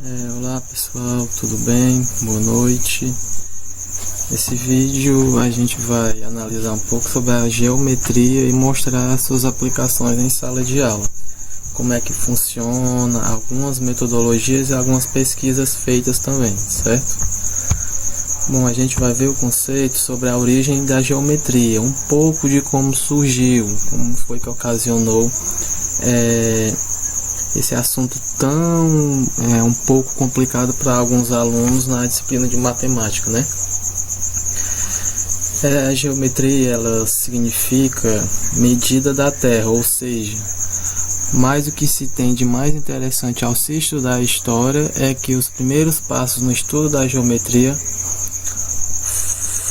Olá pessoal, tudo bem? Boa noite. Nesse vídeo a gente vai analisar um pouco sobre a geometria e mostrar suas aplicações em sala de aula. Como é que funciona, algumas metodologias e algumas pesquisas feitas também, certo? Bom, a gente vai ver o conceito sobre a origem da geometria, um pouco de como surgiu, como foi que ocasionou esse assunto tão um pouco complicado para alguns alunos na disciplina de matemática, né? A geometria, ela significa medida da Terra, ou seja, mais o que se tem de mais interessante ao se estudar a história é que os primeiros passos no estudo da geometria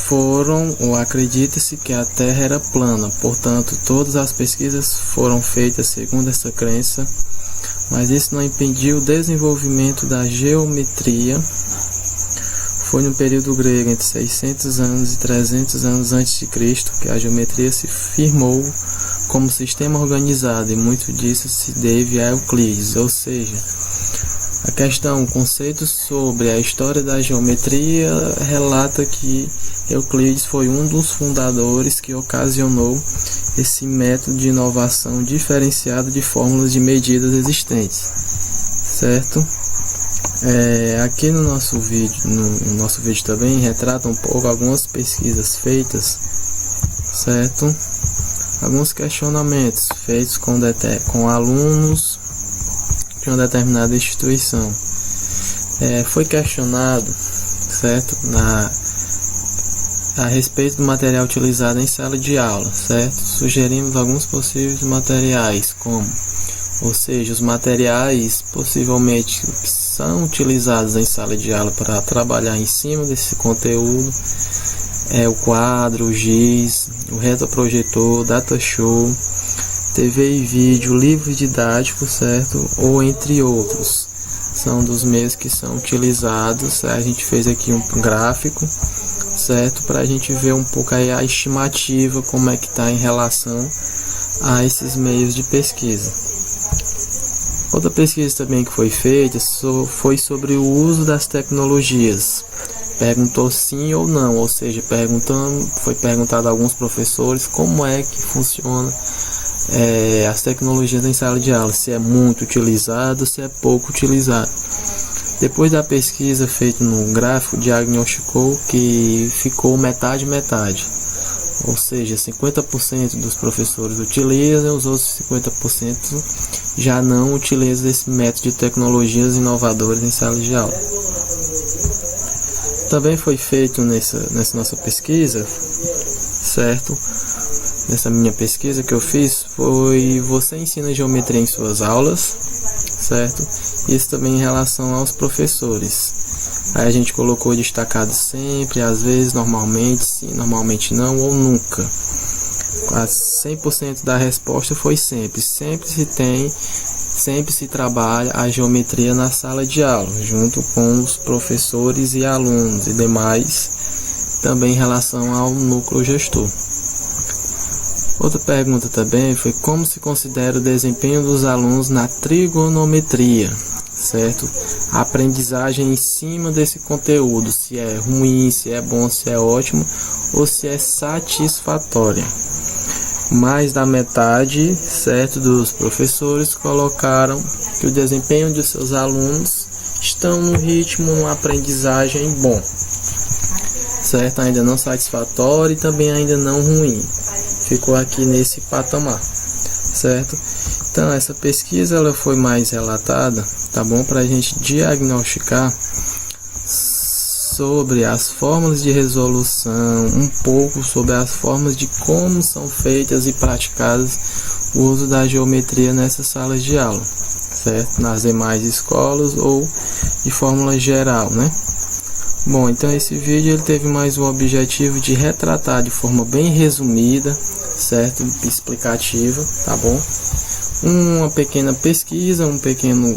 foram, ou acredita-se que a Terra era plana, portanto todas as pesquisas foram feitas segundo essa crença, mas isso não impediu o desenvolvimento da geometria. Foi no período grego entre 600 anos e 300 anos antes de Cristo que a geometria se firmou como sistema organizado, e muito disso se deve a Euclides, ou seja, o conceito sobre a história da geometria relata que Euclides foi um dos fundadores que ocasionou esse método de inovação diferenciado de fórmulas de medidas existentes, certo? Aqui no nosso vídeo também retrata um pouco algumas pesquisas feitas, certo? Alguns questionamentos feitos com alunos de uma determinada instituição. Foi questionado, certo? A respeito do material utilizado em sala de aula, certo? Sugerimos alguns possíveis materiais, ou seja, os materiais possivelmente que são utilizados em sala de aula para trabalhar em cima desse conteúdo o quadro, o giz, o retroprojetor, data show, TV e vídeo, livros didáticos, certo? Ou entre outros. São dos meios que são utilizados. A gente fez aqui um gráfico, certo? Para a gente ver um pouco aí a estimativa, como é que está em relação a esses meios de pesquisa. Outra pesquisa também que foi feita foi sobre o uso das tecnologias. Perguntou sim ou não, ou seja, foi perguntado a alguns professores como é que funciona as tecnologias em sala de aula, se é muito utilizado, se é pouco utilizado. Depois da pesquisa feita no gráfico, diagnosticou que ficou metade-metade, ou seja, 50% dos professores utilizam, os outros 50% já não utilizam esse método de tecnologias inovadoras em sala de aula. Também foi feito nessa nossa pesquisa, certo? Nessa minha pesquisa que eu fiz, foi: você ensina geometria em suas aulas, certo? Isso também em relação aos professores. Aí a gente colocou destacado sempre, às vezes, normalmente, sim, normalmente não ou nunca. Quase 100% da resposta foi sempre. Sempre se trabalha a geometria na sala de aula, junto com os professores e alunos e demais, também em relação ao núcleo gestor. Outra pergunta também foi: como se considera o desempenho dos alunos na trigonometria, certo? A aprendizagem em cima desse conteúdo, se é ruim, se é bom, se é ótimo ou se é satisfatória. Mais da metade, certo, dos professores colocaram que o desempenho de seus alunos estão no ritmo, numa aprendizagem bom, certo? Ainda não satisfatório e também ainda não ruim. Ficou aqui nesse patamar, certo? Então essa pesquisa ela foi mais relatada, tá bom, para a gente diagnosticar sobre as fórmulas de resolução, um pouco sobre as formas de como são feitas e praticadas o uso da geometria nessas salas de aula, certo? Nas demais escolas ou de forma geral, né? Bom, então esse vídeo ele teve mais o objetivo de retratar de forma bem resumida, certo? Explicativa, tá bom? Uma pequena pesquisa, um pequeno